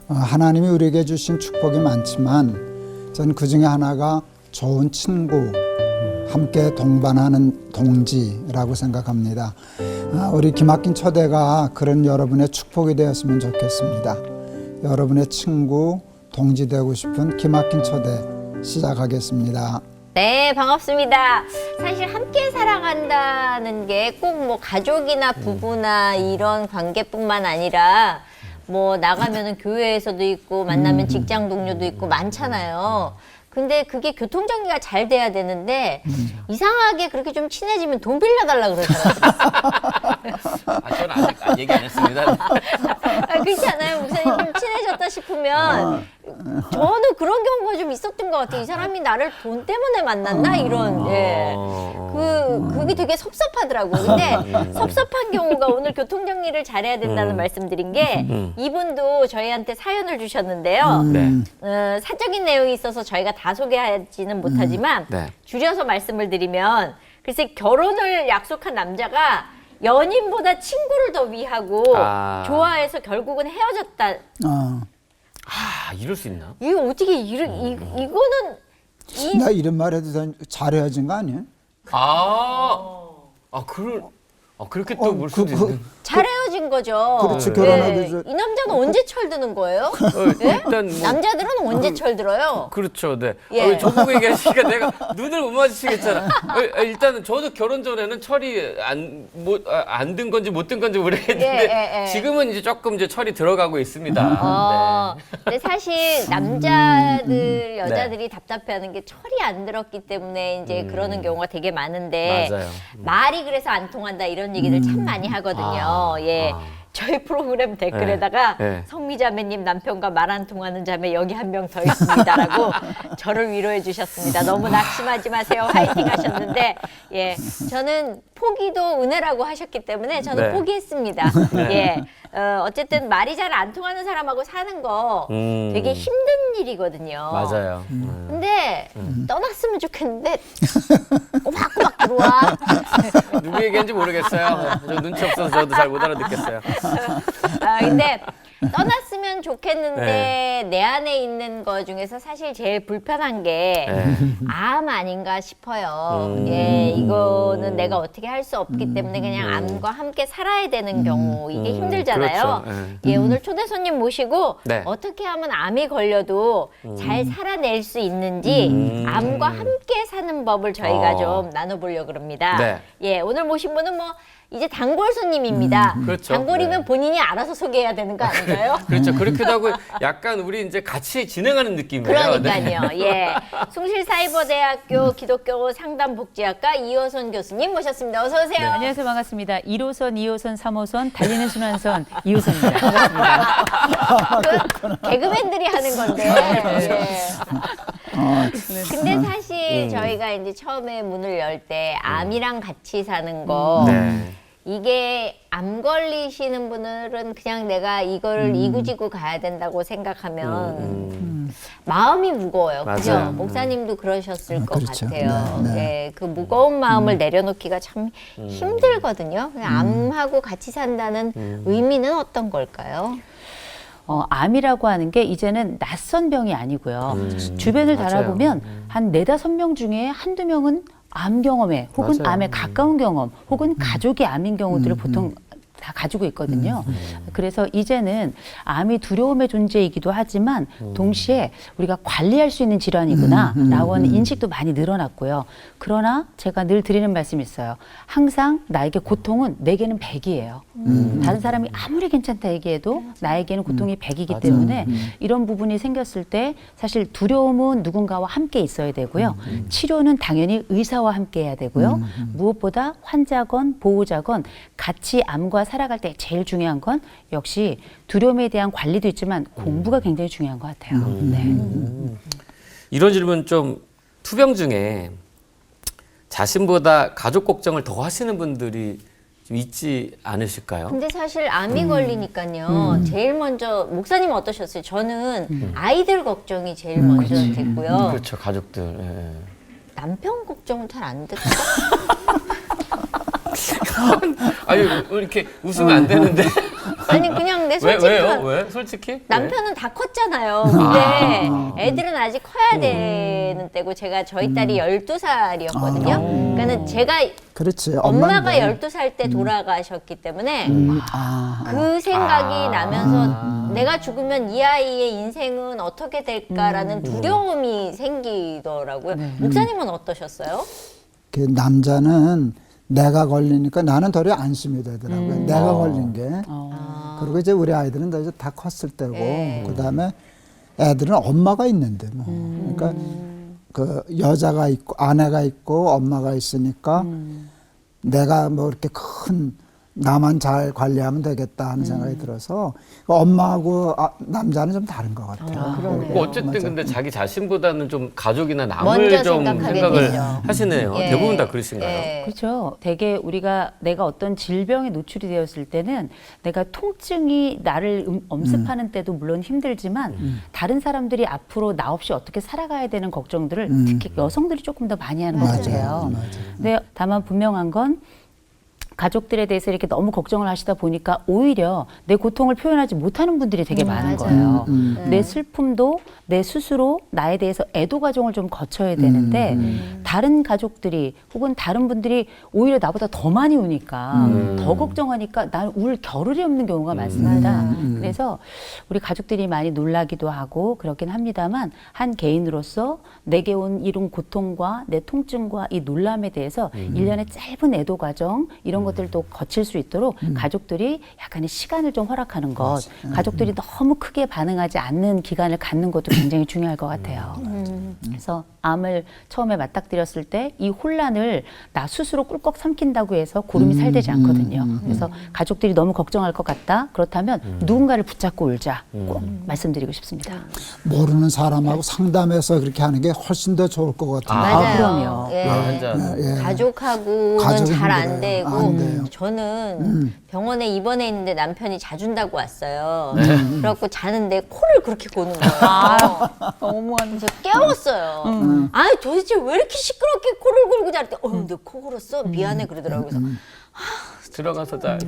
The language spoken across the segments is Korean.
하나님이 우리에게 주신 축복이 많지만 저는 그 중에 하나가 좋은 친구, 함께 동반하는 동지라고 생각합니다. 우리 기막힌 초대가 그런 여러분의 축복이 되었으면 좋겠습니다. 여러분의 친구, 동지 되고 싶은 기막힌 초대 시작하겠습니다. 네, 반갑습니다. 사실 함께 살아간다는 게 꼭 뭐 가족이나 부부나 이런 관계뿐만 아니라 뭐 나가면은 교회에서도 있고 만나면 직장 동료도 있고 많잖아요. 근데 그게 교통정리가 잘 돼야 되는데 이상하게 그렇게 좀 친해지면 돈 빌려달라 그러더라고요. 저는 아직 얘기 안 했습니다. 그렇지 않아요? 목사님 좀 친해졌다 싶으면 저는 그런 경우가 좀 있었던 것 같아요. 이 사람이 나를 돈 때문에 만났나? 이런, 예. 그게 되게 섭섭하더라고요. 근데 섭섭한 경우가 오늘 교통정리를 잘해야 된다는 말씀드린 게 이분도 저희한테 사연을 주셨는데요. 네. 사적인 내용이 있어서 저희가 다 소개하지는 못하지만 네. 줄여서 말씀을 드리면 글쎄 결혼을 약속한 남자가 연인보다 친구를 더 위하고 좋아해서 결국은 헤어졌다. 이럴 수 있나? 이거 어떻게 이거는 나 이런 말 해도 잘 헤어진 거 아니에요? 그렇게 또 볼 수도 있는. 잘 헤어진 거죠. 그렇지, 결혼하기 전. 이 남자는 언제 철드는 거예요? 네? 일단 뭐 남자들은 언제 철들어요? 그렇죠, 네. 예. 저보고 얘기하시니까 내가 눈을 못 마주치겠잖아. 일단은 저도 결혼 전에는 철이 안 든 건지 못 든 건지 모르겠는데 예. 지금은 이제 조금 이제 철이 들어가고 있습니다. 근데 사실 남자들, 여자들이 답답해하는 게 철이 안 들었기 때문에 이제 그러는 경우가 되게 많은데 맞아요. 말이 그래서 안 통한다 이런 얘기를 참 많이 하거든요. 저희 프로그램 댓글에다가 네. 성미자매님 남편과 말 안 통하는 자매 여기 한 명 더 있습니다라고 저를 위로해 주셨습니다. 너무 낙심하지 마세요. 화이팅 하셨는데 저는 포기도 은혜라고 하셨기 때문에 저는 네. 포기했습니다. 어쨌든 말이 잘 안 통하는 사람하고 사는 거 되게 힘든 일이거든요. 맞아요. 근데 떠났으면 좋겠는데 꼬박꼬박 들어와. 누구 얘기인지 모르겠어요. 저 눈치 없어서 저도 잘 못 알아듣겠어요. 근데 떠났으면 좋겠는데 내 안에 있는 거 중에서 사실 제일 불편한 게 암 아닌가 싶어요. 이거는 내가 어떻게 할 수 없기 때문에 그냥 암과 함께 살아야 되는 경우 이게 힘들잖아요. 그렇죠. 오늘 초대 손님 모시고 네. 어떻게 하면 암이 걸려도 잘 살아낼 수 있는지 암과 함께 사는 법을 저희가 좀 나눠보려고 합니다. 오늘 모신 분은 뭐 이제 단골 손님입니다. 그렇죠. 단골이면 본인이 알아서 소개해야 되는 거 아닌가요? 그렇죠. 그렇기도 하고 약간 우리 이제 같이 진행하는 느낌이에요. 그러니까요. 숭실사이버대학교 기독교 상담복지학과 이호선 교수님 모셨습니다. 어서 오세요. 네, 안녕하세요. 반갑습니다. 1호선, 2호선, 3호선, 달리는 순환선 이호선입니다. 반갑습니다. 개그맨들이 하는 건데. 근데 사실 저희가 이제 처음에 문을 열 때 암이랑 같이 사는 거 이게 암 걸리시는 분들은 그냥 내가 이걸 이구지구 가야 된다고 생각하면 마음이 무거워요. 그죠? 목사님도 그러셨을 것 그렇죠. 같아요. 그 무거운 마음을 내려놓기가 참 힘들거든요. 그냥 암하고 같이 산다는 의미는 어떤 걸까요? 암이라고 하는 게 이제는 낯선 병이 아니고요. 주변을 달아보면 한 4-5명 중에 한두 명은 암 경험에 혹은 암에 가까운 경험 혹은 가족이 암인 경우들을 보통 다 가지고 있거든요. 그래서 이제는 암이 두려움의 존재이기도 하지만 동시에 우리가 관리할 수 있는 질환이구나 라고 하는 인식도 많이 늘어났고요. 그러나 제가 늘 드리는 말씀이 있어요. 항상 나에게 고통은 내게는 100이에요. 다른 사람이 아무리 괜찮다 얘기해도 나에게는 고통이 100이기 때문에 이런 부분이 생겼을 때 사실 두려움은 누군가와 함께 있어야 되고요. 치료는 당연히 의사와 함께 해야 되고요. 무엇보다 환자건 보호자건 같이 암과 살아갈 때 제일 중요한 건 역시 두려움에 대한 관리도 있지만 공부가 굉장히 중요한 것 같아요. 이런 질문 좀 투병 중에 자신보다 가족 걱정을 더 하시는 분들이 좀 있지 않으실까요? 근데 사실 암이 걸리니까요. 제일 먼저 목사님 어떠셨어요? 저는 아이들 걱정이 제일 먼저 됐고요. 그렇죠, 가족들. 남편 걱정은 잘 안 됐어요. 아니 이렇게 웃으면 안 되는데. 아니 그냥 내 왜요? 솔직한 왜? 솔직히? 남편은 다 컸잖아요. 근데 애들은 아직 커야 되는 때고 제가 저희 딸이 12살이었거든요. 그러니까는 제가 그렇지. 엄마가 엄마인데. 12살 때 돌아가셨기 때문에 아, 그 생각이 나면서 내가 죽으면 이 아이의 인생은 어떻게 될까라는 두려움이 생기더라고요. 목사님은 어떠셨어요? 그 남자는 내가 걸리니까 나는 더 안심이 되더라고요. 내가 걸린 게. 그리고 이제 우리 아이들은 이제 다 컸을 때고, 그다음에 애들은 엄마가 있는데 뭐. 그러니까 그 여자가 있고 아내가 있고 엄마가 있으니까 내가 뭐 이렇게 큰 나만 잘 관리하면 되겠다 하는 생각이 들어서 엄마하고 남자는 좀 다른 것 같아요. 뭐 어쨌든 근데 자기 자신보다는 좀 가족이나 남을 먼저 좀 생각하게 생각을 되죠. 하시네요. 예. 대부분 다 그러신가요? 예. 그렇죠. 되게 내가 어떤 질병에 노출이 되었을 때는 내가 통증이 나를 엄습하는 때도 물론 힘들지만 다른 사람들이 앞으로 나 없이 어떻게 살아가야 되는 걱정들을 특히 여성들이 조금 더 많이 하는 것 같아요. 근데 다만 분명한 건 가족들에 대해서 이렇게 너무 걱정을 하시다 보니까 오히려 내 고통을 표현하지 못하는 분들이 되게 많은 거예요. 내 슬픔도 내 스스로 나에 대해서 애도 과정을 좀 거쳐야 되는데 다른 가족들이 혹은 다른 분들이 오히려 나보다 더 많이 우니까 더 걱정하니까 난 울 겨를이 없는 경우가 많습니다. 그래서 우리 가족들이 많이 놀라기도 하고 그렇긴 합니다만 한 개인으로서 내게 온 이런 고통과 내 통증과 이 놀람에 대해서 일련의 짧은 애도 과정 이런 것들도 거칠 수 있도록 가족들이 약간의 시간을 좀 허락하는 것, 가족들이 너무 크게 반응하지 않는 기간을 갖는 것도 굉장히 중요할 것 같아요. 그래서 암을 처음에 맞닥뜨렸을 때 이 혼란을 나 스스로 꿀꺽 삼킨다고 해서 고름이 살되지 않거든요. 그래서 가족들이 너무 걱정할 것 같다. 그렇다면 누군가를 붙잡고 울자. 꼭 말씀드리고 싶습니다. 모르는 사람하고 상담해서 그렇게 하는 게 훨씬 더 좋을 것 같아요. 맞아요. 그럼요. 예. 예. 가족하고는 가족은 잘 안 힘들어요. 되고 안 돼요. 저는 병원에 입원해 있는데 남편이 자준다고 왔어요. 그래갖고 자는데 코를 그렇게 고는 거예요. 너무한. 그래서 깨웠어요. 아니 도대체 왜 이렇게 시끄럽게 코를 골고 자는데 너 코 골었어? 미안해 그러더라고요. 그래서 들어가서 잘.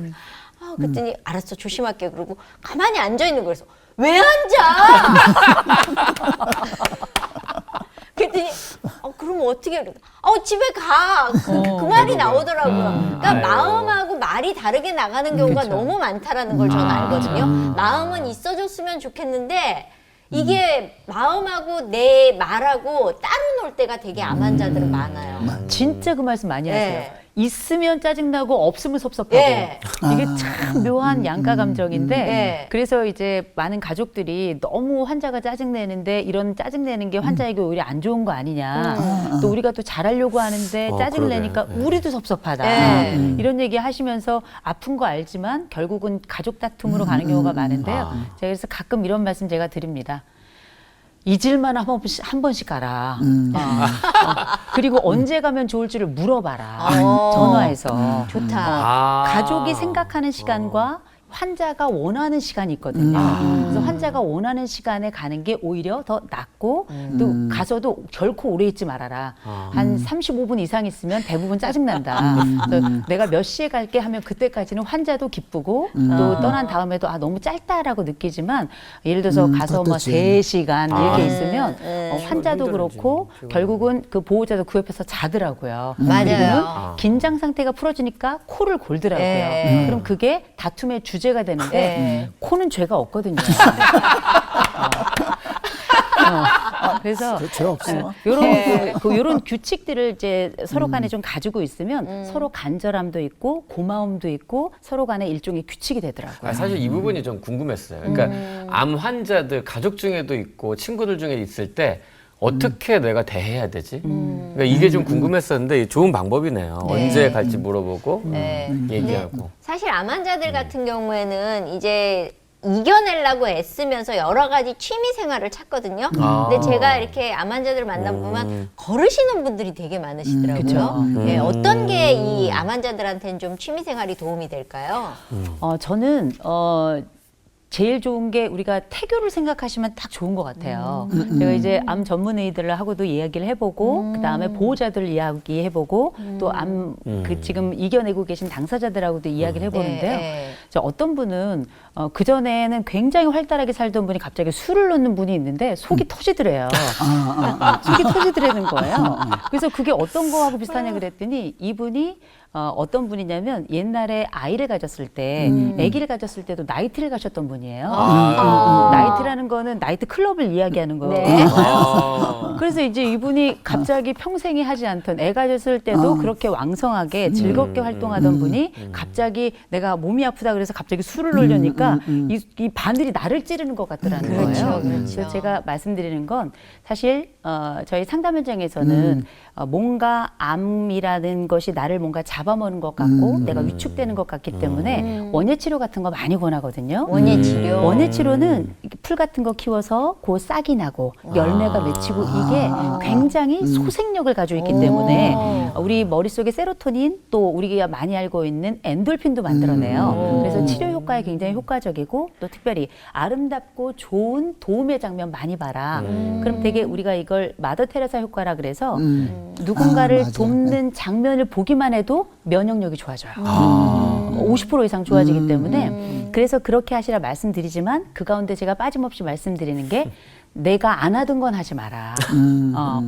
그랬더니 알았어 조심할게 그러고 가만히 앉아 있는 거예요. 그래서 왜 앉아? 그랬더니 그러면 어떻게 해? 집에 가. 그 말이 나오더라고요. 그러니까 마음하고 말이 다르게 나가는 경우가 너무 많다라는 걸 저는 알거든요. 마음은 있어줬으면 좋겠는데 이게 마음하고 내 말하고 따로 놀 때가 되게 암 환자들은 많아요. 진짜 그 말씀 많이 하세요. 네. 있으면 짜증나고 없으면 섭섭하고 예. 이게 참 묘한 양가 감정인데 예. 그래서 이제 많은 가족들이 너무 환자가 짜증내는데 이런 짜증내는 게 환자에게 오히려 안 좋은 거 아니냐 또 우리가 또 잘하려고 하는데 짜증을 그러네. 내니까 우리도 섭섭하다 예. 이런 얘기 하시면서 아픈 거 알지만 결국은 가족 다툼으로 가는 경우가 많은데요. 제가 그래서 가끔 이런 말씀 제가 드립니다. 잊을만 한 번씩 가라. 그리고 언제 가면 좋을지를 물어봐라. 전화해서. 좋다. 가족이 생각하는 시간과 환자가 원하는 시간이 있거든요. 그래서 환자가 원하는 시간에 가는 게 오히려 더 낫고 또 가서도 결코 오래 있지 말아라. 한 35분 이상 있으면 대부분 짜증난다. 그래서 내가 몇 시에 갈게 하면 그때까지는 환자도 기쁘고 또 떠난 다음에도 너무 짧다라고 느끼지만 예를 들어서 가서 뭐 그렇지. 3시간 이렇게 있으면 환자도 힘들지. 그렇고 결국은 그 보호자도 그 옆에서 자더라고요. 맞아요. 그리고는 긴장 상태가 풀어지니까 코를 골더라고요. 네. 그럼 그게 다툼의 주제가 되는데 네. 코는 죄가 없거든요. 그래서 죄 없어. 요런 규칙들을 이제 서로 간에 좀 가지고 있으면 서로 간절함도 있고 고마움도 있고 서로 간에 일종의 규칙이 되더라고요. 사실 이 부분이 좀 궁금했어요. 그러니까 암 환자들 가족 중에도 있고 친구들 중에 있을 때 어떻게 내가 대해야 되지? 그러니까 이게 좀 궁금했었는데 좋은 방법이네요. 네. 언제 갈지 물어보고 네. 얘기하고. 사실 암 환자들 같은 경우에는 이제 이겨내려고 애쓰면서 여러 가지 취미 생활을 찾거든요. 근데 제가 이렇게 암 환자들을 만나보면 걸으시는 분들이 되게 많으시더라고요. 네, 어떤 게 이 암 환자들한테는 좀 취미 생활이 도움이 될까요? 저는 제일 좋은 게 우리가 태교를 생각하시면 딱 좋은 것 같아요. 제가 이제 암 전문의들을 하고도 이야기를 해보고 그다음에 보호자들 이야기해보고 또 암 그 지금 이겨내고 계신 당사자들하고도 이야기를 해보는데요. 네. 저 어떤 분은 그전에는 굉장히 활달하게 살던 분이 갑자기 술을 놓는 분이 있는데 속이 터지더래요. 속이 터지더라는 거예요. 그래서 그게 어떤 거하고 비슷하냐 그랬더니 이분이 어떤 분이냐면 옛날에 아이를 가졌을 때 아기를 가졌을 때도 나이트를 가셨던 분이에요. 나이트라는 거는 나이트 클럽을 이야기하는 거예요. 네. 그래서 이제 이분이 갑자기 평생에 하지 않던 애 가졌을 때도 그렇게 왕성하게 즐겁게 활동하던 분이 갑자기 내가 몸이 아프다 그래서 갑자기 술을 놀려니까 이 바늘이 나를 찌르는 것 같더라는 거예요. 그래서 제가 말씀드리는 건 사실 저희 상담 현장에서는 뭔가 암이라는 것이 나를 뭔가 잡아먹는 것 같고 내가 위축되는 것 같기 때문에 원예 치료 같은 거 많이 권하거든요. 원예 치료. 원예 치료는 풀 같은 거 키워서 그 싹이 나고 열매가 맺히고 이게 굉장히 소생력을 가지고 있기 때문에 우리 머릿속에 세로토닌 또 우리가 많이 알고 있는 엔돌핀도 만들어내요. 그래서 치료 효과에 굉장히 효과적이고 또 특별히 아름답고 좋은 도움의 장면 많이 봐라. 그럼 되게 우리가 이걸 마더 테레사 효과라 그래서 누군가를 맞아요. 돕는 장면을 보기만 해도 면역력이 좋아져요. 50% 이상 좋아지기 때문에 그래서 그렇게 하시라 말씀드리지만 그 가운데 제가 빠짐없이 말씀드리는 게 내가 안 하던 건 하지 마라.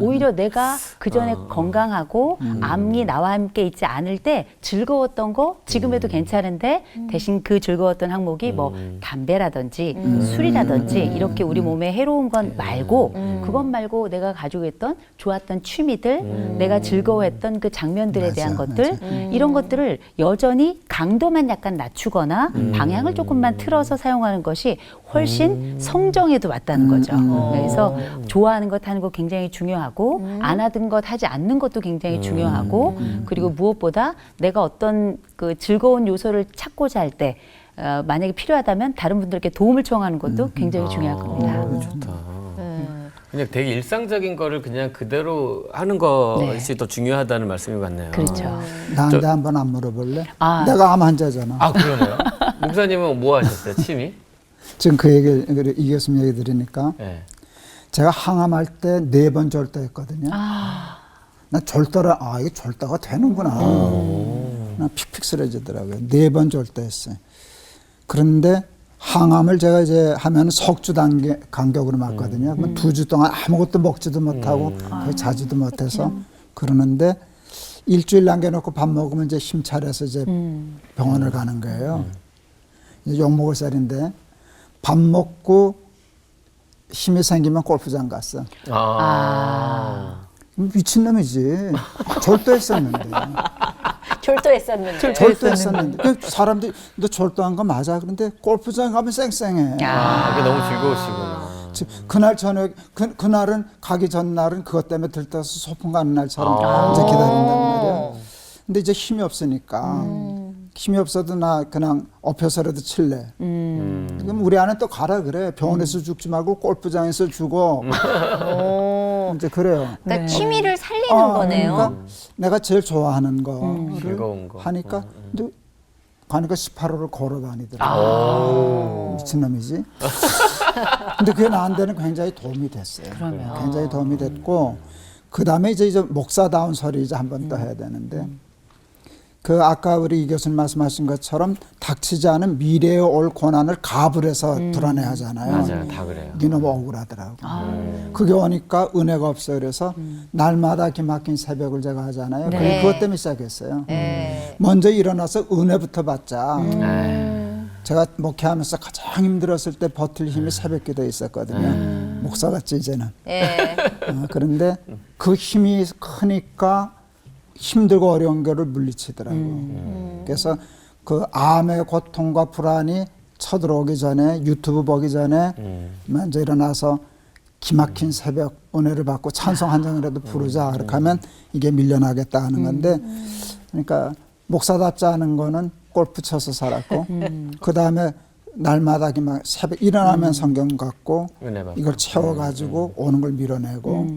오히려 내가 그전에 건강하고 암이 나와 함께 있지 않을 때 즐거웠던 거 지금에도 괜찮은데 대신 그 즐거웠던 항목이 뭐 담배라든지 술이라든지 이렇게 우리 몸에 해로운 건 말고 그것 말고 내가 가지고 있던 좋았던 취미들 내가 즐거워했던 그 장면들에 대한 것들 이런 것들을 여전히 강도만 약간 낮추거나 방향을 조금만 틀어서 사용하는 것이 훨씬 성정에도 맞다는 거죠. 그래서 좋아하는 것 하는 거 굉장히 중요하고 안 하던 것 하지 않는 것도 굉장히 중요하고 그리고 무엇보다 내가 어떤 그 즐거운 요소를 찾고자 할 때 만약에 필요하다면 다른 분들께 도움을 청하는 것도 굉장히 중요할 겁니다. 좋다. 그냥 되게 일상적인 거를 그냥 그대로 하는 것이 더 중요하다는 말씀인 것 같네요. 그렇죠. 나한테 한번 안 물어볼래? 아. 내가 암 환자잖아. 아, 그러네요. 목사님은 뭐 하셨어요? 취미? 지금 그 얘기를 이 교수님 얘기 들으니까 네. 제가 항암할 때 4번 절도했거든요. 나 절도라 이게 절도가 되는구나. 나 픽픽 쓰러지더라고요. 4번 절도했어요. 그런데 항암을 제가 이제 하면 석주 간격으로 맞거든요. 그럼 2주 동안 아무것도 먹지도 못하고 거의 자지도 못해서 그러는데 일주일 남겨놓고 밥 먹으면 이제 힘 차려서 이제 병원을 가는 거예요. 이제 욕 먹을 쌀인데 밥 먹고 힘이 생기면 골프장 갔어. 미친놈이지. 절도했었는데. 절도했었는데. 그 사람들이 너 절도한 거 맞아? 그런데 골프장 가면 쌩쌩해. 그게 너무 즐거우시구나. 그날 저녁 그날은 가기 전날은 그것 때문에 들떠서 소풍 가는 날처럼 이제 기다린단 말이야. 근데 이제 힘이 없으니까 힘이 없어도 나 그냥 엎혀서라도 칠래. 그럼 우리 아는 또 가라 그래. 병원에서 죽지 말고 골프장에서 죽어. 이제 그래요. 그러니까 취미를 살리는 거네요. 그러니까 내가 제일 좋아하는 거를 즐거운 거. 하니까 근데 가니까 18호를 걸어 다니더라고요. 미친놈이지. 근데 그게 나한테는 굉장히 도움이 됐어요. 굉장히 도움이 됐고 그 다음에 이제 목사다운 소리 이제 한 번 더 해야 되는데 그 아까 우리 이 교수님 말씀하신 것처럼 닥치지 않은 미래에 올 고난을 갑을 해서 불안해하잖아요. 맞아요, 다 그래요. 이게 너무 억울하더라고. 그게 오니까 은혜가 없어요. 그래서 날마다 기막힌 새벽을 제가 하잖아요. 네. 그것 때문에 시작했어요. 먼저 일어나서 은혜부터 받자. 제가 목회하면서 가장 힘들었을 때 버틸 힘이 새벽 기도에 있었거든요. 목사 같지 이제는. 그런데 그 힘이 크니까 힘들고 어려운 거를 물리치더라고요. 그래서 그 암의 고통과 불안이 쳐들어오기 전에 유튜브 보기 전에 먼저 일어나서 기막힌 새벽 은혜를 받고 찬송 한 장이라도 부르자 그렇게 하면 이게 밀려나겠다 하는 건데 그러니까 목사답지 않은 거는 골프 쳐서 살았고 그 다음에 날마다 새벽 일어나면 성경 갖고 은혜 받고. 이걸 채워가지고 오는 걸 밀어내고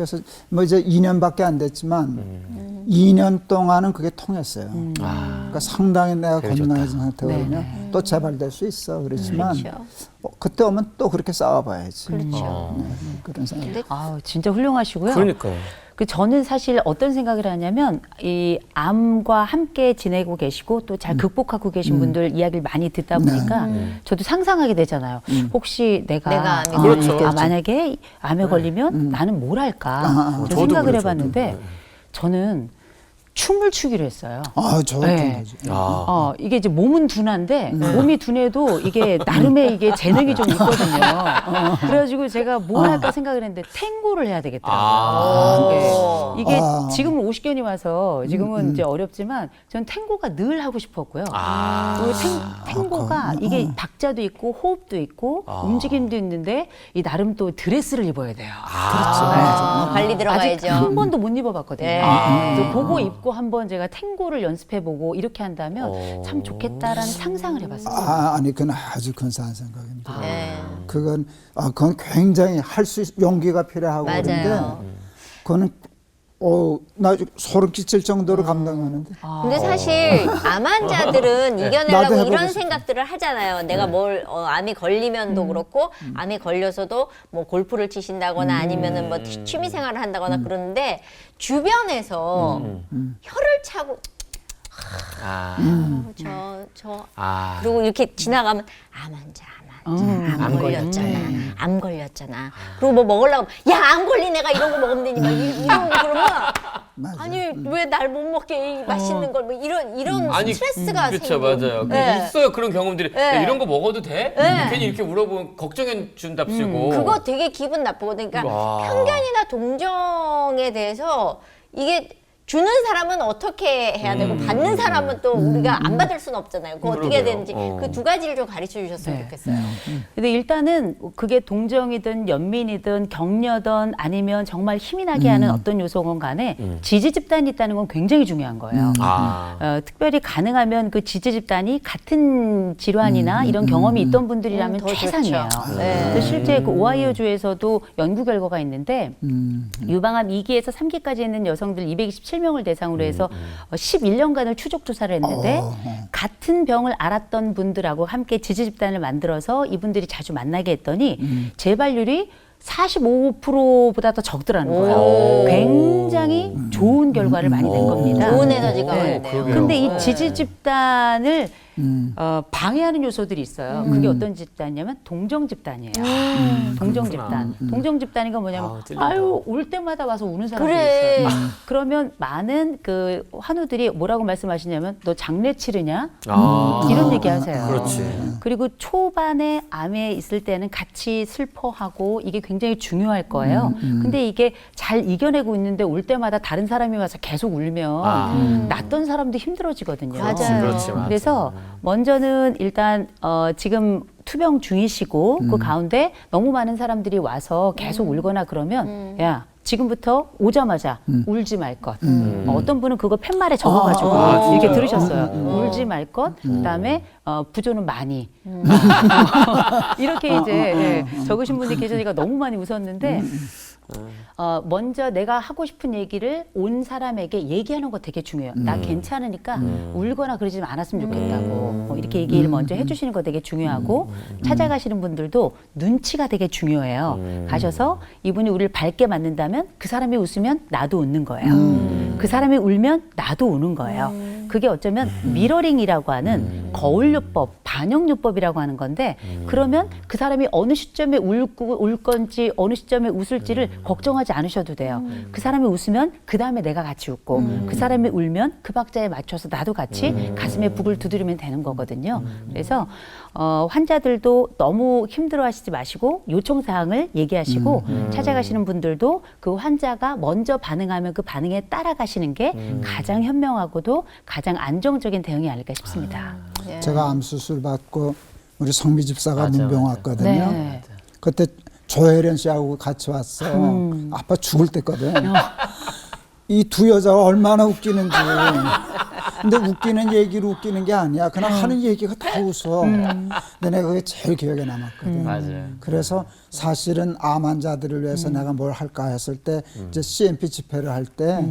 그래서 뭐 이제 2년밖에 안 됐지만 2년 동안은 그게 통했어요. 그러니까 상당히 내가 건강해진 상태거든요. 또 재발될 수 있어. 그렇지만 그렇죠. 그때 오면 또 그렇게 싸워봐야지. 그렇죠. 그런 생각. 아, 진짜 훌륭하시고요. 그러니까요. 저는 사실 어떤 생각을 하냐면 이 암과 함께 지내고 계시고 또 잘 극복하고 계신 분들 이야기를 많이 듣다 보니까 저도 상상하게 되잖아요. 혹시 내가 암이 그렇죠. 만약에 암에 걸리면 나는 뭘 할까? 저 저도 생각을 그래요, 해봤는데 저는 춤을 추기로 했어요. 저 네. 아. 이게 이제 몸은 둔한데 몸이 둔해도 이게 나름의 이게 재능이 좀 있거든요. 그래가지고 제가 뭘 할까 생각을 했는데 탱고를 해야 되겠더라고요. 이게 지금은 50견이 와서 지금은 이제 어렵지만 전 탱고가 늘 하고 싶었고요. 그리고 탱고가 이게 박자도 있고 호흡도 있고 움직임도 있는데 이 나름 또 드레스를 입어야 돼요. 관리 아직 들어가야죠. 한 번도 못 입어봤거든요. 네. 그래서 그거 입고 한번 제가 탱고를 연습해보고 이렇게 한다면 참 좋겠다라는 상상을 해봤어요. 아니 그건 아주 근사한 생각입니다. 네. 그건 굉장히 할 수 용기가 필요하고 맞아요. 그런데 그거는 나 소름 끼칠 정도로 감동하는데. 근데 사실 암 환자들은 나도 이겨내려고 해보고 이런 싶어. 생각들을 하잖아요. 내가 뭘 암이 걸리면도 그렇고 암이 걸려서도 뭐 골프를 치신다거나 아니면은 뭐 취미 생활을 한다거나 그러는데 주변에서 혀를 차고 그리고 이렇게 지나가면 암 환자, 암 걸렸잖아. 암 걸렸잖아. 그리고 뭐 먹으려고 야, 암 걸린 애가 이런 거 먹으면 되니 막 이러고 그러면 아니 왜 날 못 먹게 이 맛있는 걸 뭐 이런 스트레스가 그렇죠, 생기고. 맞아요. 네. 있어요 그런 경험들이. 네. 야, 이런 거 먹어도 돼? 네. 괜히 이렇게 물어보면 걱정해 준답시고. 그거 되게 기분 나쁘거든요. 그러니까 와. 편견이나 동정에 대해서 이게 주는 사람은 어떻게 해야 되고 받는 사람은 또 우리가 안 받을 수는 없잖아요. 그거 어떻게 해야 그러게요. 되는지 그 두 가지를 좀 가르쳐 주셨으면 네. 좋겠어요. 근데 일단은 그게 동정이든 연민이든 격려든 아니면 정말 힘이 나게 하는 어떤 요소건 간에 지지 집단이 있다는 건 굉장히 중요한 거예요. 특별히 가능하면 그 지지 집단이 같은 질환이나 이런 경험이 있던 분들이라면 더 최상이에요. 좋죠. 네. 그래서 실제 그 오하이오주에서도 연구 결과가 있는데 유방암 2기에서 3기까지 있는 여성들 227명을 대상으로 해서 11년간을 추적 조사를 했는데 같은 병을 앓았던 분들하고 함께 지지 집단을 만들어서 이분들이 자주 만나게 했더니 재발률이 45%보다 더 적더라는 거예요. 굉장히 좋은 결과를 많이 낸 겁니다. 좋은 에너지가 네. 많네요. 근데 이 지지 집단을 방해하는 요소들이 있어요. 그게 어떤 집단이냐면 동정 집단이에요. 동정 집단. 동정 집단이가 뭐냐면 찔린다. 아유 올 때마다 와서 우는 사람들이 그래. 있어요. 그러면 많은 그 환우들이 뭐라고 말씀하시냐면 너 장례 치르냐? 이런 얘기 하세요. 그렇지. 그리고 초반에 암에 있을 때는 같이 슬퍼하고 이게 굉장히 중요할 거예요. 근데 이게 잘 이겨내고 있는데 올 때마다 다른 사람이 와서 계속 울면 낫던 사람도 힘들어지거든요. 맞아요. 그렇지, 맞아. 그래서 먼저는 일단 지금 투병 중이시고 그 가운데 너무 많은 사람들이 와서 계속 울거나 그러면 야 지금부터 오자마자 울지 말 것. 어떤 분은 그거 팻말에 적어가지고 이렇게 들으셨어요. 울지 말 것. 그다음에 부조는 많이. 이렇게 이제 적으신 분이 계시니까 너무 많이 웃었는데 먼저 내가 하고 싶은 얘기를 온 사람에게 얘기하는 거 되게 중요해요. 나 괜찮으니까 울거나 그러지 않았으면 좋겠다고 이렇게 얘기를 먼저 해주시는 거 되게 중요하고 찾아가시는 분들도 눈치가 되게 중요해요. 가셔서 이분이 우리를 밝게 만든다면 그 사람이 웃으면 나도 웃는 거예요. 그 사람이 울면 나도 우는 거예요. 그게 어쩌면 미러링이라고 하는 거울요법, 반영요법이라고 하는 건데 그러면 그 사람이 어느 시점에 울 건지 어느 시점에 웃을지를 걱정하지 않으셔도 돼요. 그 사람이 웃으면 그 다음에 내가 같이 웃고 그 사람이 울면 그 박자에 맞춰서 나도 같이 가슴에 북을 두드리면 되는 거거든요. 그래서 환자들도 너무 힘들어하시지 마시고 요청사항을 얘기하시고 찾아가시는 분들도 그 환자가 먼저 반응하면 그 반응에 따라가시는 게 가장 현명하고도 가장 안정적인 대응이 아닐까 싶습니다. 제가 암 수술 받고 우리 성미 집사가 맞아, 문병 맞아. 왔거든요. 네. 그때 조혜련 씨하고 같이 왔어. 아빠 죽을 때거든. 이 두 여자가 얼마나 웃기는지. 근데 웃기는 얘기로 웃기는 게 아니야. 그냥 하는 얘기가 다 웃어. 근데 내가 그게 제일 기억에 남았거든. 맞아요. 그래서 사실은 암 환자들을 위해서 내가 뭘 할까 했을 때 이제 CMP 집회를 할 때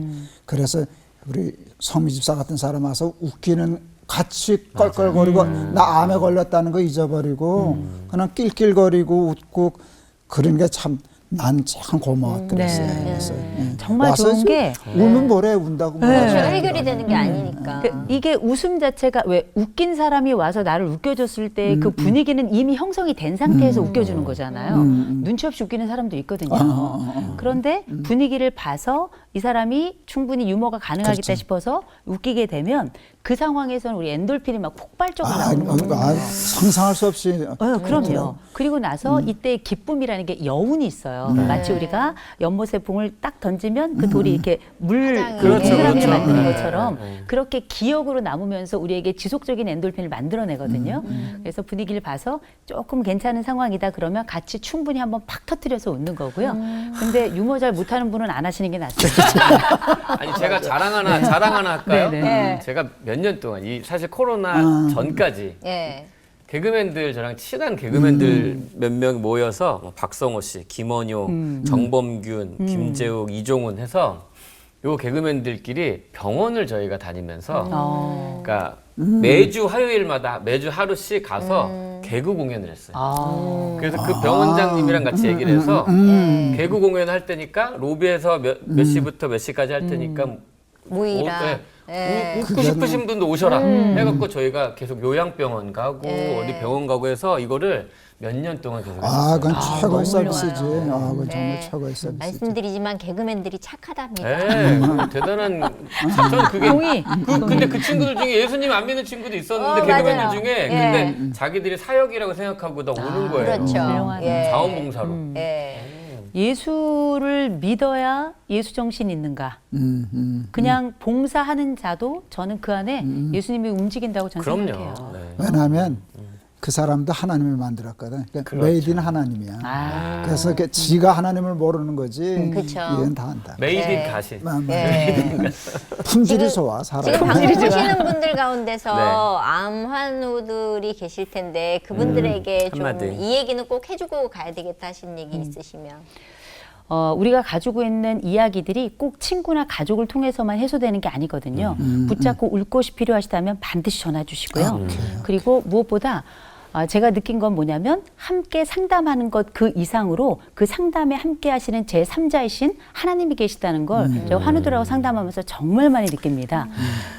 그래서 우리 서미 집사 같은 사람 와서 웃기는 같이 껄껄거리고 나 암에 걸렸다는 거 잊어버리고 그냥 낄낄거리고 웃고 그런 게 참 난 참 고마웠더랬어요. 네. 그래서 정말 와서 좋은 게 울면 뭐래 운다고 그렇죠. 해결이 되는 게 아니니까. 이게 웃음 자체가 왜 웃긴 사람이 와서 나를 웃겨줬을 때 그 분위기는 이미 형성이 된 상태에서 웃겨주는 거잖아요. 눈치 없이 웃기는 사람도 있거든요. 그런데 분위기를 봐서 이 사람이 충분히 유머가 가능하겠다 그렇죠. 싶어서 웃기게 되면 그 상황에서는 우리 엔돌핀이 막 폭발적으로 나오는 거예요. 상상할 수 없이 그럼요. 그리고 나서 이때 기쁨이라는 게 여운이 있어요. 마치 우리가 연못에 봉을 딱 던지면 그 돌이 이렇게 물 화장이. 그렇죠, 동그라미를 그렇죠. 만드는 네, 것처럼 네. 그렇게 기억으로 남으면서 우리에게 지속적인 엔돌핀을 만들어내거든요. 그래서 분위기를 봐서 조금 괜찮은 상황이다 그러면 같이 충분히 한번 팍 터뜨려서 웃는 거고요. 근데 유머 잘 못하는 분은 안 하시는 게 낫어요. 아니 제가 자랑 하나 할까요? 네네. 제가 몇 년 동안 사실 코로나 전까지 예. 개그맨들 저랑 친한 개그맨들 몇 명 모여서 뭐 박성호 씨, 김원효, 정범균, 김재욱, 이종훈 해서 요 개그맨들끼리 병원을 저희가 다니면서 그러니까 매주 화요일마다 매주 하루씩 가서 개그 공연을 했어요. 그래서 그 병원장님이랑 같이 얘기를 해서 개그 공연을 할 때니까 로비에서 몇 시부터 몇 시까지 할 테니까 모이라. 웃고 싶으신 분도 오셔라 해갖고 저희가 계속 요양병원 가고 어디 병원 가고 해서 이거를 몇 년 동안 계속 했어요. 그건 최고의 너무 서비스지. 훌륭해요. 그건 정말 네. 최고의 서비스지. 말씀드리지만 개그맨들이 착하답니다. 네, 그 대단한 저는 그게 동의. 근데 그 친구들 중에 예수님 안 믿는 친구도 있었는데 개그맨들 맞아요. 중에 예. 근데 자기들이 사역이라고 생각하고 다 오는 거예요. 그렇죠. 훌륭하네. 예. 자원봉사로. 예. 예수를 믿어야 예수 정신 있는가? 그냥 봉사하는 자도 저는 그 안에 예수님이 움직인다고 저는 그럼요. 생각해요. 네. 왜냐하면 그 사람도 하나님을 만들었거든. 그러니까 메이드인 하나님이야. 아. 그래서 이렇게 지가 하나님을 모르는 거지. 그쵸. 이건 다 안다. 메이드 네. 가시. 예. 품질이 좋아 사람. 지금 방송 보시는 분들 가운데서 네. 암 환우들이 계실 텐데 그분들에게 좀 한마디. 이 얘기는 꼭 해주고 가야 되겠다 하신 얘기 있으시면. 우리가 가지고 있는 이야기들이 꼭 친구나 가족을 통해서만 해소되는 게 아니거든요. 붙잡고 울 곳이 필요하시다면 반드시 전화 주시고요. 그리고 무엇보다 제가 느낀 건 뭐냐면 함께 상담하는 것 그 이상으로 그 상담에 함께 하시는 제3자이신 하나님이 계시다는 걸 제가 환우들하고 상담하면서 정말 많이 느낍니다.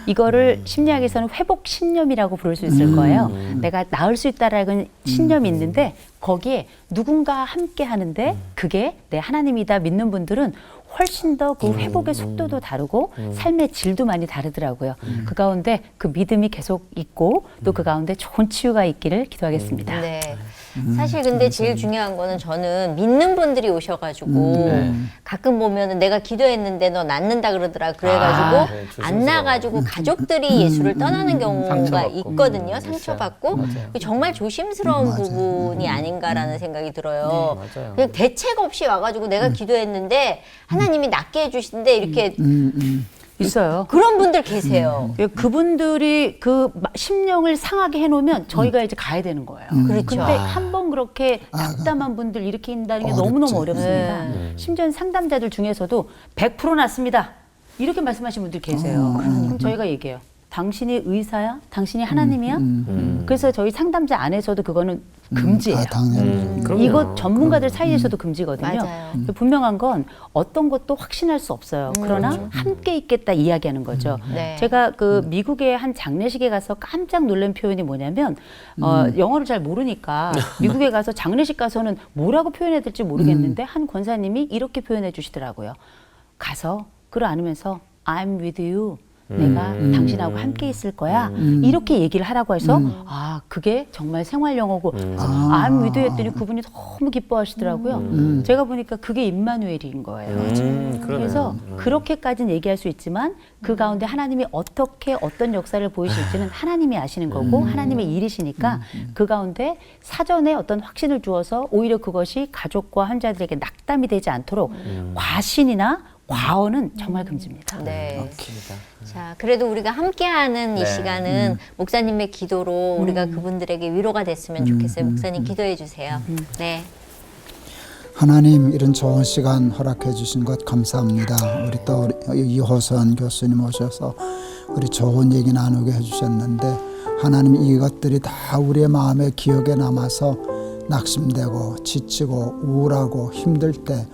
이거를 심리학에서는 회복 신념이라고 부를 수 있을 거예요. 내가 나을 수 있다라는 신념이 있는데 거기에 누군가 함께 하는데 그게 내 하나님이다 믿는 분들은 훨씬 더 그 회복의 속도도 다르고 삶의 질도 많이 다르더라고요. 그 가운데 그 믿음이 계속 있고 또 그 가운데 좋은 치유가 있기를 기도하겠습니다. 네. 사실 근데 제일 중요한 거는 저는 믿는 분들이 오셔가지고 가끔 보면은 내가 기도했는데 너 낫는다 그러더라 그래가지고 네, 조심스러워. 안 나가지고 가족들이 예수를 떠나는 경우가 상처받고. 있거든요. 상처받고 맞아요. 정말 조심스러운 부분이 아닌가라는 생각이 들어요. 맞아요. 그냥 대책 없이 와가지고 내가 기도했는데 하나님이 낫게 해주신데 이렇게 있어요. 그런 분들 계세요. 그분들이 그 심령을 상하게 해놓으면 저희가 이제 가야 되는 거예요. 그렇죠. 근데 한 번 그렇게 낙담한 분들 일으킨다는 게 너무너무 어렵습니다. 심지어 상담자들 중에서도 100% 낫습니다. 이렇게 말씀하시는 분들 계세요. 그럼 저희가 얘기해요. 당신이 의사야? 당신이 하나님이야? 그래서 저희 상담자 안에서도 그거는 금지예요. 당연히. 그럼요. 이거 전문가들 사이에서도 금지거든요. 맞아요. 분명한 건 어떤 것도 확신할 수 없어요. 그러나 함께 있겠다 이야기하는 거죠. 네. 제가 그 미국의 한 장례식에 가서 깜짝 놀란 표현이 뭐냐면 영어를 잘 모르니까 미국에 가서 장례식 가서는 뭐라고 표현해야 될지 모르겠는데 한 권사님이 이렇게 표현해 주시더라고요. 가서 그걸 안으면서 I'm with you. 내가 당신하고 함께 있을 거야. 이렇게 얘기를 하라고 해서 그게 정말 생활 영어고 I'm with you 했더니 그분이 너무 기뻐하시더라고요. 제가 보니까 그게 임마누엘인 거예요. 그러네. 그래서 그렇게까지는 얘기할 수 있지만 그 가운데 하나님이 어떻게 어떤 역사를 보이실지는 하나님이 아시는 거고 하나님의 일이시니까 그 가운데 사전에 어떤 확신을 주어서 오히려 그것이 가족과 환자들에게 낙담이 되지 않도록 과신이나 과언은 정말 금지입니다. 네. 맞습니다. 자, 그래도 우리가 함께하는 이 네. 시간은 목사님의 기도로 우리가 그분들에게 위로가 됐으면 좋겠어요. 목사님 기도해 주세요. 네. 하나님 이런 좋은 시간 허락해 주신 것 감사합니다. 우리 또 이호선 교수님 오셔서 우리 좋은 얘기 나누게 해주셨는데 하나님 이것들이 다 우리의 마음에 기억에 남아서 낙심되고 지치고 우울하고 힘들 때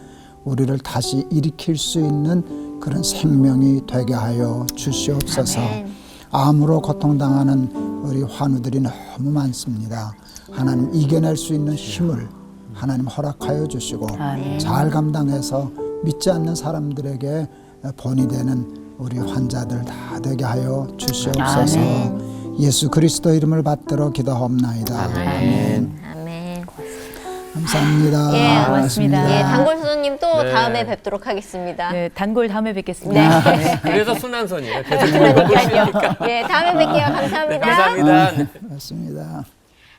우리를 다시 일으킬 수 있는 그런 생명이 되게 하여 주시옵소서. 아멘. 암으로 고통당하는 우리 환우들이 너무 많습니다. 하나님 이겨낼 수 있는 힘을 하나님 허락하여 주시고 아멘. 잘 감당해서 믿지 않는 사람들에게 본이 되는 우리 환자들 다 되게 하여 주시옵소서. 예수 그리스도 이름을 받들어 기도하옵나이다. 아멘. 아멘. 감사합니다. 예, 고맙습니다. 예, 단골 선생님 또 네. 다음에 뵙도록 하겠습니다. 네, 단골 다음에 뵙겠습니다. 네. 그래서 순환선이에요. 계속 그러니까요. 예, 다음에 뵐게요. 감사합니다. 감사합니다. 맞습니다.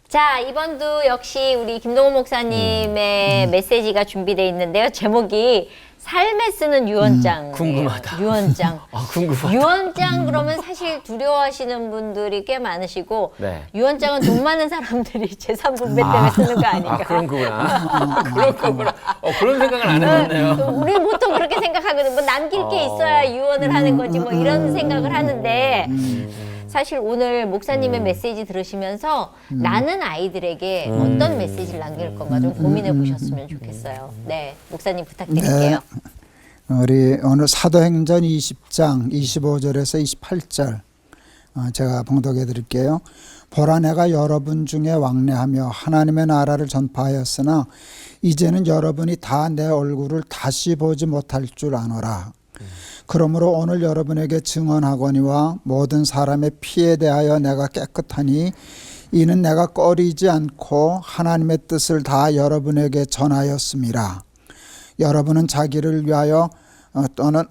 자, 이번도 역시 우리 김동호 목사님의 메시지가 준비되어 있는데요. 제목이 삶에 쓰는 유언장. 궁금하다. 유언장. 궁금하다. 유언장 그러면 사실 두려워하시는 분들이 꽤 많으시고 네. 유언장은 돈 많은 사람들이 재산 분배 때문에 쓰는 거 아닌가. 그런 거구나. 그런 거구나. 그런 생각을 안 해봤네요. 우리 보통 그렇게 생각하거든요. 뭐 남길 게 있어야 유언을 하는 거지 뭐 이런 생각을 하는데 사실 오늘 목사님의 메시지 들으시면서 나는 아이들에게 어떤 메시지를 남길 건가 좀 고민해 보셨으면 좋겠어요. 네, 목사님 부탁드릴게요. 우리 오늘 사도행전 20장 25절에서 28절 제가 봉독해 드릴게요. 보라 내가 여러분 중에 왕래하며 하나님의 나라를 전파하였으나 이제는 여러분이 다 내 얼굴을 다시 보지 못할 줄 아노라. 그러므로 오늘 여러분에게 증언하거니와 모든 사람의 피에 대하여 내가 깨끗하니 이는 내가 꺼리지 않고 하나님의 뜻을 다 여러분에게 전하였음이라. 여러분은 자기를 위하여 또는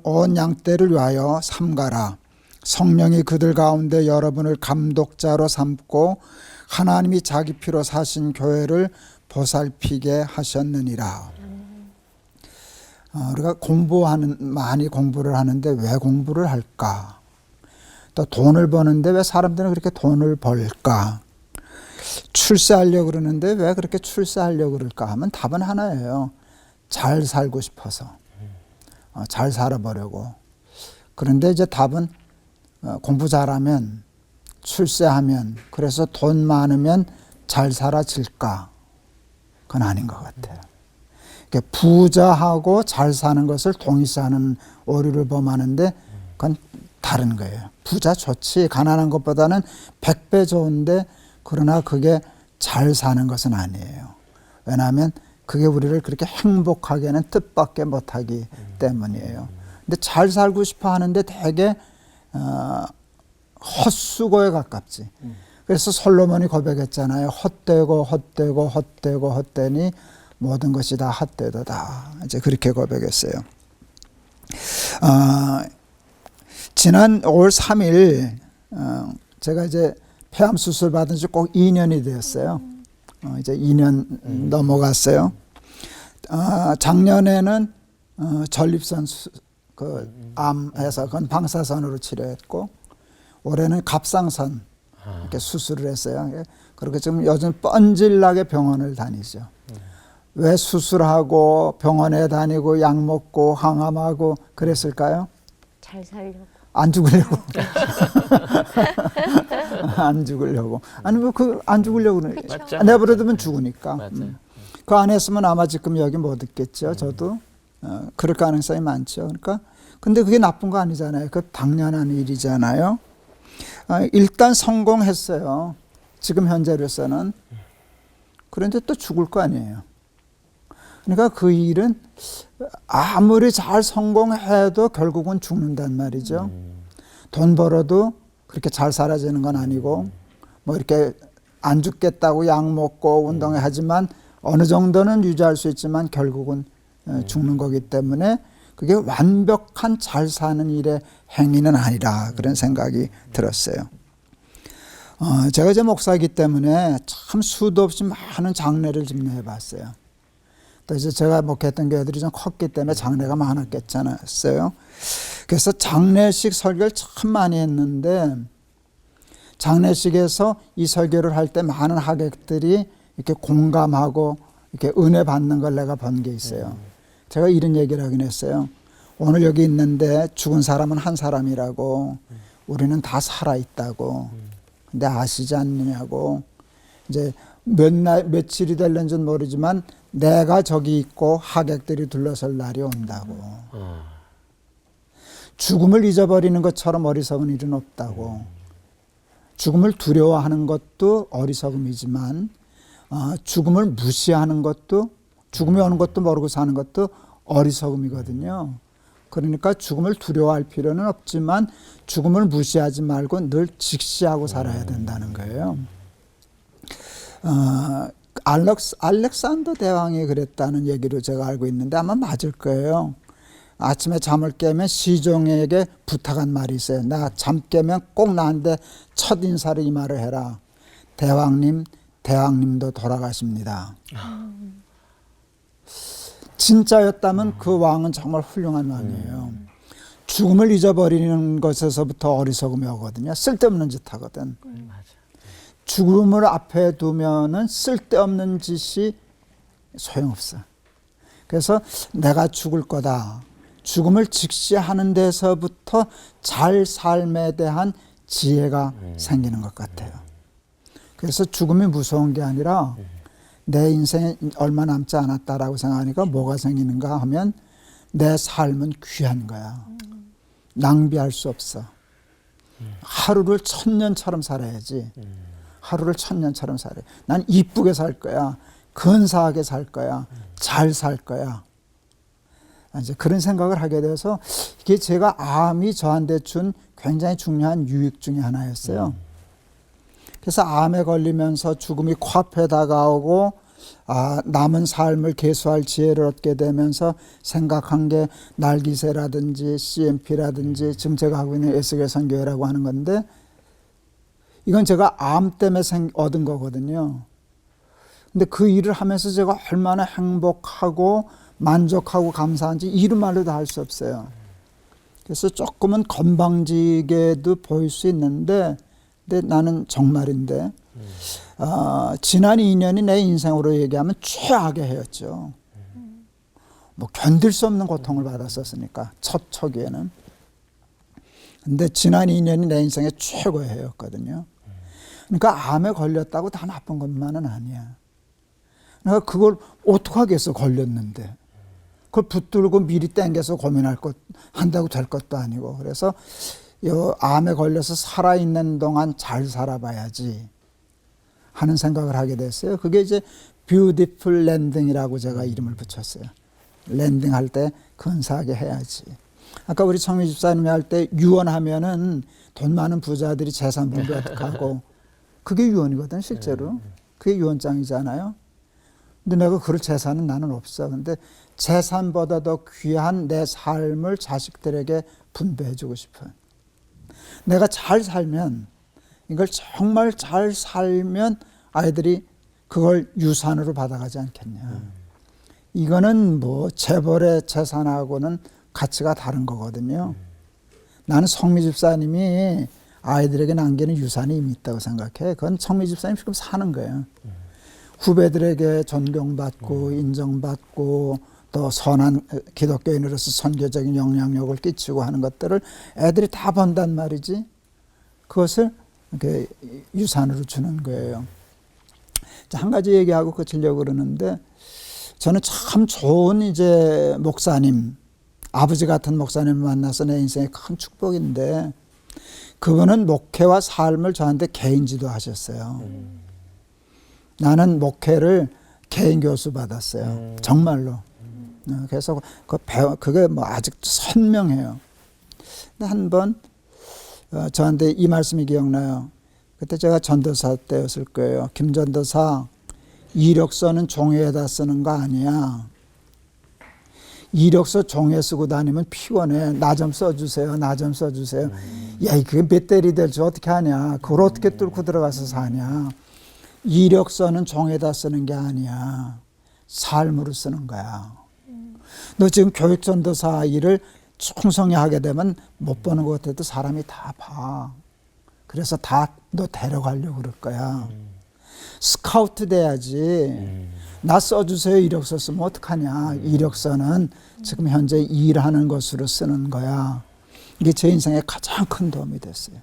온 양떼를 위하여 삼가라. 성령이 그들 가운데 여러분을 감독자로 삼고 하나님이 자기 피로 사신 교회를 보살피게 하셨느니라. 우리가 많이 공부를 하는데 왜 공부를 할까? 또 돈을 버는데 왜 사람들은 그렇게 돈을 벌까? 출세하려고 그러는데 왜 그렇게 출세하려고 그럴까 하면 답은 하나예요. 잘 살고 싶어서. 잘 살아보려고. 그런데 이제 답은 공부 잘하면 출세하면 그래서 돈 많으면 잘 살아질까? 그건 아닌 것 같아요. 부자하고 잘 사는 것을 동일시하는 오류를 범하는데 그건 다른 거예요. 부자 좋지. 가난한 것보다는 100배 좋은데 그러나 그게 잘 사는 것은 아니에요. 왜냐하면 그게 우리를 그렇게 행복하게는 뜻밖의 못하기 때문이에요. 근데 잘 살고 싶어 하는데 되게 헛수고에 가깝지. 그래서 솔로몬이 고백했잖아요. 헛되고 헛되고 헛되고 헛되니 모든 것이 다 헛되도다. 이제 그렇게 고백했어요. 지난 5월 3일 제가 이제 폐암 수술 받은 지 꼭 2년이 되었어요. 이제 2년 넘어갔어요. 작년에는 전립선 암해서 그건 방사선으로 치료했고 올해는 갑상선 이렇게 수술을 했어요. 그렇게 지금 요즘 뻔질나게 병원을 다니죠. 왜 수술하고 병원에 다니고 약 먹고 항암하고 그랬을까요? 잘 살려고. 안 죽으려고. 안 죽으려고. 아니 뭐 안 죽으려고 그래. 내버려두면 죽으니까. 그 안 했으면 아마 지금 여기 못 있겠죠. 저도 그럴 가능성이 많죠. 그러니까 근데 그게 나쁜 거 아니잖아요. 그 당연한 일이잖아요. 일단 성공했어요. 지금 현재로서는. 그런데 또 죽을 거 아니에요. 그러니까 그 일은 아무리 잘 성공해도 결국은 죽는단 말이죠. 돈 벌어도 그렇게 잘 살아지는 건 아니고 뭐 이렇게 안 죽겠다고 약 먹고 운동해 하지만 어느 정도는 유지할 수 있지만 결국은 죽는 거기 때문에 그게 완벽한 잘 사는 일의 행위는 아니라 그런 생각이 들었어요. 제가 이제 목사이기 때문에 참 수도 없이 많은 장례를 집례해 봤어요. 또 이제 제가 목회했던 교회들이 좀 컸기 때문에 장례가 많았겠잖아요. 그래서 장례식 설교를 참 많이 했는데 장례식에서 이 설교를 할 때 많은 하객들이 이렇게 공감하고 이렇게 은혜 받는 걸 내가 본 게 있어요. 제가 이런 얘기를 하긴 했어요. 오늘 여기 있는데 죽은 사람은 한 사람이라고 우리는 다 살아있다고. 근데 아시지 않느냐고. 이제 며칠이 될는지는 모르지만 내가 저기 있고 하객들이 둘러설 날이 온다고. 죽음을 잊어버리는 것처럼 어리석은 일은 없다고. 죽음을 두려워하는 것도 어리석음이지만 죽음을 무시하는 것도, 죽음이 오는 것도 모르고 사는 것도 어리석음이거든요. 그러니까 죽음을 두려워할 필요는 없지만 죽음을 무시하지 말고 늘 직시하고 살아야 된다는 거예요. 알렉산더 대왕이 그랬다는 얘기로 제가 알고 있는데 아마 맞을 거예요. 아침에 잠을 깨면 시종에게 부탁한 말이 있어요. 나 잠 깨면 꼭 나한테 첫 인사를 이 말을 해라. 대왕님도 돌아가십니다. 진짜였다면 그 왕은 정말 훌륭한 왕이에요. 죽음을 잊어버리는 것에서부터 어리석음이 오거든요. 쓸데없는 짓 하거든. 죽음을 앞에 두면은 쓸데없는 짓이 소용없어. 그래서 내가 죽을 거다. 죽음을 직시하는 데서부터 잘 삶에 대한 지혜가 생기는 것 같아요. 그래서 죽음이 무서운 게 아니라 내 인생에 얼마 남지 않았다라고 생각하니까 뭐가 생기는가 하면 내 삶은 귀한 거야. 낭비할 수 없어. 하루를 1000년처럼 살아야지. 하루를 1000년처럼 살아야. 난 이쁘게 살 거야. 근사하게 살 거야. 잘 살 거야. 이제 그런 생각을 하게 돼서 이게 제가 암이 저한테 준 굉장히 중요한 유익 중에 하나였어요. 그래서 암에 걸리면서 죽음이 코앞에 다가오고 남은 삶을 계수할 지혜를 얻게 되면서 생각한 게 날기세라든지 CMP라든지 지금 제가 하고 있는 에스겔 선교회라고 하는 건데 이건 제가 암 때문에 얻은 거거든요. 근데 그 일을 하면서 제가 얼마나 행복하고 만족하고 감사한지 이런 말로 다 할 수 없어요. 그래서 조금은 건방지게도 보일 수 있는데 근데 나는 정말인데 지난 2년이 내 인생으로 얘기하면 최악의 해였죠. 뭐 견딜 수 없는 고통을 받았었으니까 첫 초기에는. 근데 지난 2년이 내 인생의 최고의 해였거든요. 그러니까 암에 걸렸다고 다 나쁜 것만은 아니야. 내가 그걸 어떡하겠어 걸렸는데. 그걸 붙들고 미리 땡겨서 한다고 될 것도 아니고. 그래서 암에 걸려서 살아있는 동안 잘 살아봐야지 하는 생각을 하게 됐어요. 그게 이제 뷰티풀 랜딩이라고 제가 이름을 붙였어요. 랜딩할 때 근사하게 해야지. 아까 우리 청미 집사님이 할 때 유언하면은 돈 많은 부자들이 재산 분배 어떡하고 그게 유언이거든 실제로. 그게 유언장이잖아요. 근데 내가 그럴 재산은 나는 없어. 근데 재산보다 더 귀한 내 삶을 자식들에게 분배해주고 싶어. 내가 잘 살면, 이걸 정말 잘 살면 아이들이 그걸 유산으로 받아가지 않겠냐. 이거는 뭐 재벌의 재산하고는 가치가 다른 거거든요. 나는 성미 집사님이 아이들에게 남기는 유산이 이미 있다고 생각해. 그건 성미 집사님 지금 사는 거예요. 후배들에게 존경받고 인정받고 또 선한 기독교인으로서 선교적인 영향력을 끼치고 하는 것들을 애들이 다 본단 말이지. 그것을 이렇게 유산으로 주는 거예요. 한 가지 얘기하고 끝으려고 그러는데 저는 참 좋은 이제 목사님, 아버지 같은 목사님을 만나서 내 인생의 큰 축복인데 그분은 목회와 삶을 저한테 개인 지도하셨어요. 나는 목회를 개인 교수 받았어요. 정말로. 그래서 그게 뭐 아직 선명해요. 근데 한번 저한테 이 말씀이 기억나요. 그때 제가 전도사 때였을 거예요. 김 전도사, 이력서는 종이에다 쓰는 거 아니야. 이력서 종이에 쓰고 다니면 피곤해. 나 좀 써주세요. 나 좀 써주세요. 야, 그게 몇 대리 될지 어떻게 하냐. 그걸 어떻게 뚫고 들어가서 사냐. 이력서는 종에다 쓰는 게 아니야. 삶으로 쓰는 거야. 너 지금 교육전도사 일을 충성히 하게 되면 못 보는 것 같아도 사람이 다 봐. 그래서 다 너 데려가려고 그럴 거야. 스카우트 돼야지. 나 써주세요 이력서 쓰면 어떡하냐. 이력서는 지금 현재 일하는 것으로 쓰는 거야. 이게 제 인생에 가장 큰 도움이 됐어요.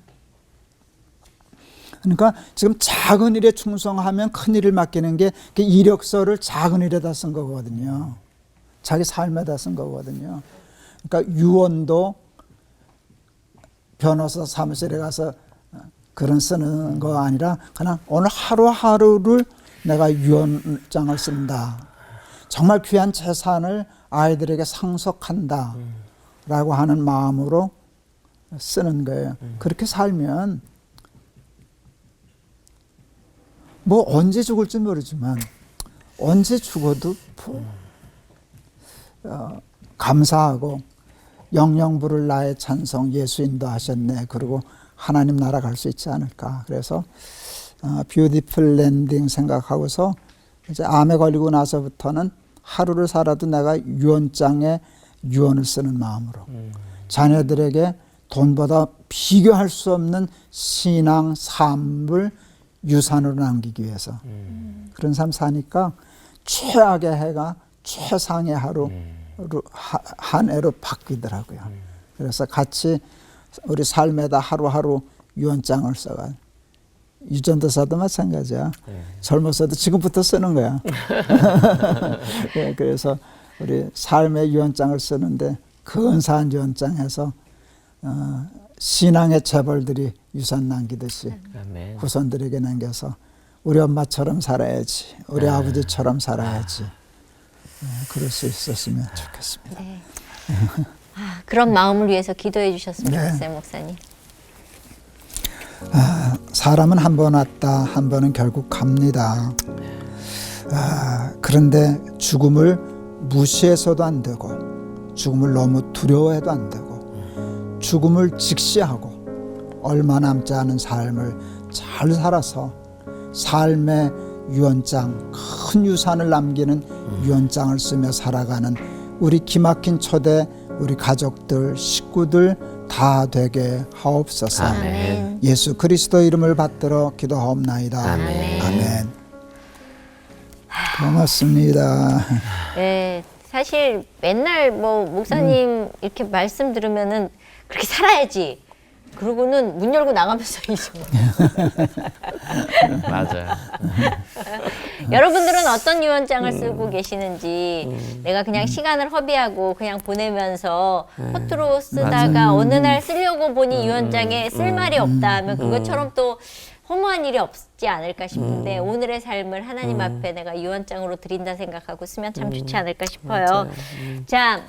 그러니까 지금 작은 일에 충성하면 큰 일을 맡기는 게 이력서를 작은 일에다 쓴 거거든요. 자기 삶에다 쓴 거거든요. 그러니까 유언도 변호사 사무실에 가서 글은 쓰는 거 아니라 그냥 오늘 하루하루를 내가 유언장을 쓴다. 정말 귀한 재산을 아이들에게 상속한다. 라고 하는 마음으로 쓰는 거예요. 그렇게 살면 뭐 언제 죽을지 모르지만 언제 죽어도 감사하고 영영 부를 나의 찬송 예수 인도하셨네. 그리고 하나님 나라 갈 수 있지 않을까. 그래서 뷰티풀 랜딩 생각하고서 이제 암에 걸리고 나서부터는 하루를 살아도 내가 유언장에 유언을 쓰는 마음으로 자녀들에게 돈보다 비교할 수 없는 신앙 삶을 유산으로 남기기 위해서 그런 삶 사니까 최악의 해가 최상의 하루 한 해로 바뀌더라고요. 그래서 같이 우리 삶에다 하루하루 유언장을 써가. 유전도사도 마찬가지야. 젊었어도 지금부터 쓰는 거야. 네, 그래서 우리 삶의 유언장을 쓰는데 근사한 유언장에서 신앙의 재벌들이 유산 남기듯이 아멘. 후손들에게 남겨서 우리 엄마처럼 살아야지, 우리 아버지처럼 살아야지. 그럴 수 있었으면 좋겠습니다. 네. 그런 마음을 위해서 기도해 주셨으면 네. 좋겠어요, 목사님. 사람은 한 번 왔다, 한 번은 결국 갑니다. 그런데 죽음을 무시해서도 안 되고, 죽음을 너무 두려워해도 안 되고, 죽음을 직시하고 얼마 남지 않은 삶을 잘 살아서 삶의 유언장, 큰 유산을 남기는 유언장을 쓰며 살아가는 우리 기막힌 초대 우리 가족들, 식구들 다 되게 하옵소서. 아멘. 예수 그리스도 이름을 받들어 기도하옵나이다. 아멘. 아멘. 고맙습니다. 네, 사실 맨날 뭐 목사님 이렇게 말씀 들으면은 그렇게 살아야지. 그러고는 문 열고 나가면서 이제 맞아요. 여러분들은 어떤 유언장을 쓰고 계시는지 내가 그냥 시간을 허비하고 그냥 보내면서 허투루 쓰다가 어느 날 쓰려고 보니 유언장에 쓸 말이 없다 하면 그것처럼 또 허무한 일이 없지 않을까 싶은데 오늘의 삶을 하나님 앞에 내가 유언장으로 드린다 생각하고 쓰면 참 좋지 않을까 싶어요. 자,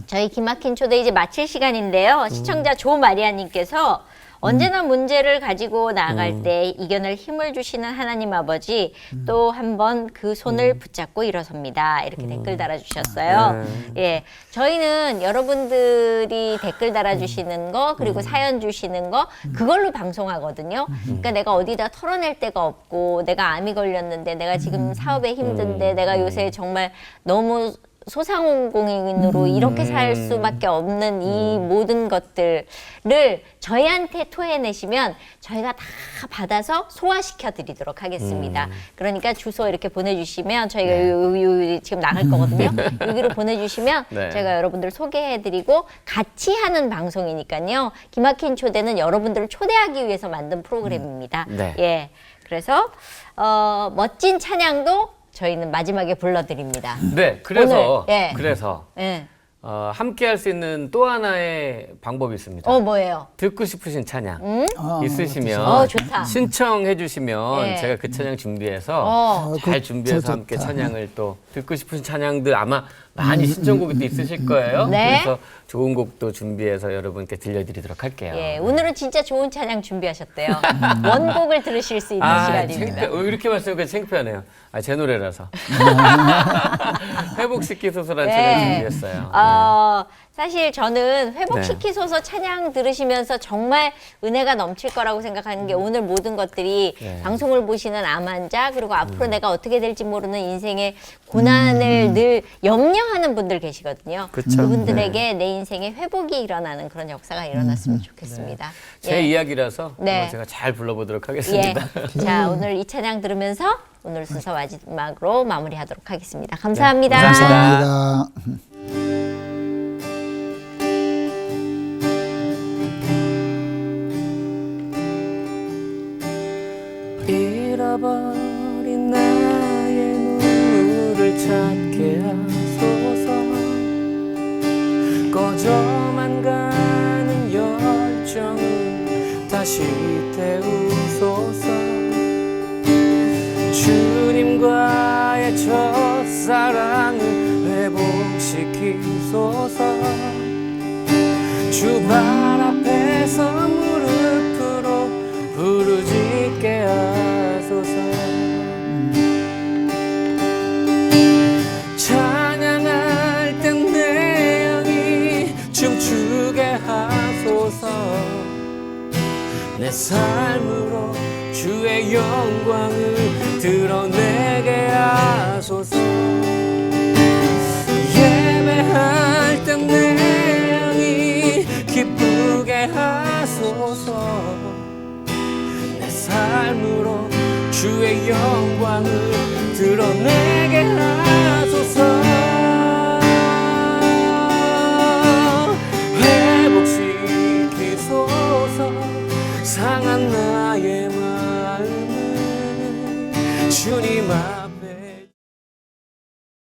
저희 기막힌 초대 이제 마칠 시간인데요. 시청자 조마리아님께서 언제나 문제를 가지고 나아갈 때 이겨낼 힘을 주시는 하나님 아버지 또 한 번 그 손을 붙잡고 일어섭니다. 이렇게 댓글 달아주셨어요. 예, 저희는 여러분들이 댓글 달아주시는 거 그리고 사연 주시는 거 그걸로 방송하거든요. 그러니까 내가 어디다 털어낼 데가 없고 내가 암이 걸렸는데 내가 지금 사업에 힘든데 내가 요새 정말 너무 소상공인으로 이렇게 살 수밖에 없는 이 모든 것들을 저희한테 토해내시면 저희가 다 받아서 소화시켜 드리도록 하겠습니다. 그러니까 주소 이렇게 보내주시면 저희가 요 지금 나갈 거거든요. 여기로 보내주시면 네. 저희가 여러분들 소개해드리고 같이 하는 방송이니까요. 기막힌 초대는 여러분들을 초대하기 위해서 만든 프로그램입니다. 네. 예, 그래서 멋진 찬양도 저희는 마지막에 불러드립니다. 네, 그래서 오늘, 예. 그래서 예. 함께 할 수 있는 또 하나의 방법이 있습니다. 뭐예요? 듣고 싶으신 찬양 있으시면 좋다. 신청해 주시면 네. 제가 그 찬양 준비해서 잘 준비해서 좋다. 함께 찬양을 또 듣고 싶은 찬양들 아마 많이 신청곡이 또 있으실 거예요. 네. 그래서 좋은 곡도 준비해서 여러분께 들려드리도록 할게요. 예, 오늘은 진짜 좋은 찬양 준비하셨대요. 원곡을 들으실 수 있는 시간입니다. 이렇게 말씀하니까 창피하네요. 제 노래라서. 회복시키소서라는 네. 찬양 준비했어요. 사실 저는 회복시키소서 찬양 들으시면서 정말 은혜가 넘칠 거라고 생각하는 게 오늘 모든 것들이 네. 방송을 보시는 암 환자 그리고 앞으로 내가 어떻게 될지 모르는 인생의 고난을 늘 염려하는 분들 계시거든요. 그쵸. 그분들에게 내 인생에 회복이 일어나는 그런 역사가 일어났으면 좋겠습니다. 제 이야기라서 네. 한번 제가 잘 불러보도록 예. 하겠습니다. 자, 오늘 이 찬양 들으면서 오늘 순서 마지막으로 마무리하도록 하겠습니다. 감사합니다. 감사합니다. 감사합니다. 잃어버린 나의 눈물을 찾게 하소서. 꺼져만 가는 열정을 다시 태우소서. 주님과의 첫사랑을 회복시키소서. 주 발 앞에서 무릎으로 부르짖게 하소서. 찬양할 땐 내 영이 춤추게 하소서. 내 삶으로 주의 영광을 드러내게 하소서. 예배할 땐 내 영이 기쁘게 하소서. 내 삶으로 주의 영광을 드러내게 하소서. 회복시키소서. 상한 나의 마음을 주님 앞에